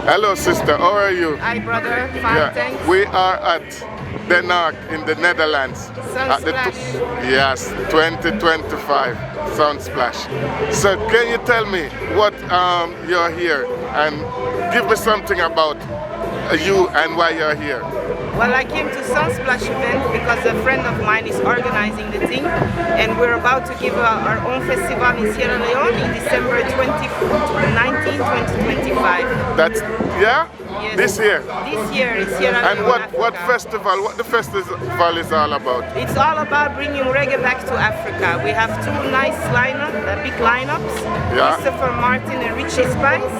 Hello, sister. How are you? Hi, brother. Fine, thanks. We are at Den Haag in the Netherlands. At the yes, 2025 Sunsplash. So, can you tell me what you're here and give me something about you and why you're here? Well, I came to Sunsplash event because a friend of mine is organizing the thing, and we're about to give our own festival in Sierra Leone in December 2019, 2025. That's, yeah? Yes. This year? This year in Sierra Leone. And what the festival is all about? It's all about bringing reggae back to Africa. We have two nice big lineups. Yeah. Christopher Martin and Richie Spice.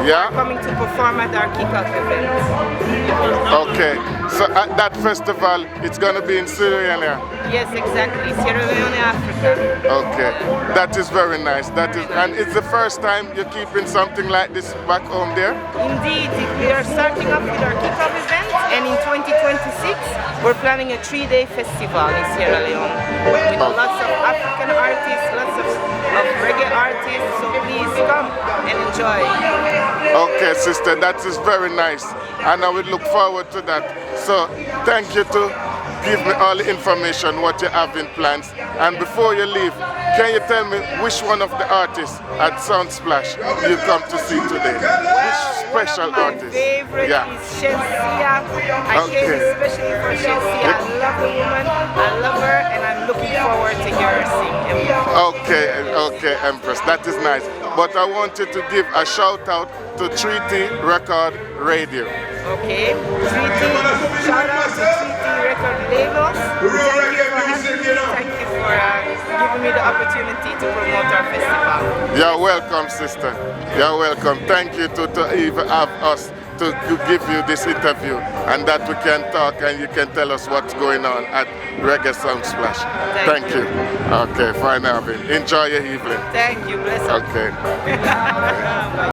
Yeah. Coming to perform at our kickoff event. Okay. So at that festival, it's going to be in Sierra Leone? Yes, exactly. Sierra Leone, Africa. Okay. That is very nice. And it's the first time you're keeping something like this back home there? Indeed. We are starting off with our kickoff event, and in 2026 we're planning a 3-day festival in Sierra Leone with lots of African artists, lots of reggae artists, so please come and enjoy. Okay, sister, that is very nice, and I will look forward to that. So thank you to give me all the information what you have in plans. And before you leave, can you tell me which one of the artists at Sunsplash you come to see today? Which special artist? My favorite is Shensia. I came especially for Shensia. I love the woman, I love her, and I'm looking forward to hear her sing. Okay, Empress, that is nice. But I wanted to give a shout out to Treaty Record Radio. Okay, shout out to Treaty Record Labels. Thank you for having me. Thank you for giving me the opportunity to promote our festival. You're welcome, sister. You're welcome. Thank you to even have us to give you this interview, and that we can talk and you can tell us what's going on at Reggae Sunsplash. Thank you. Okay, fine, Alvin. Enjoy your evening. Thank you. Bless Okay.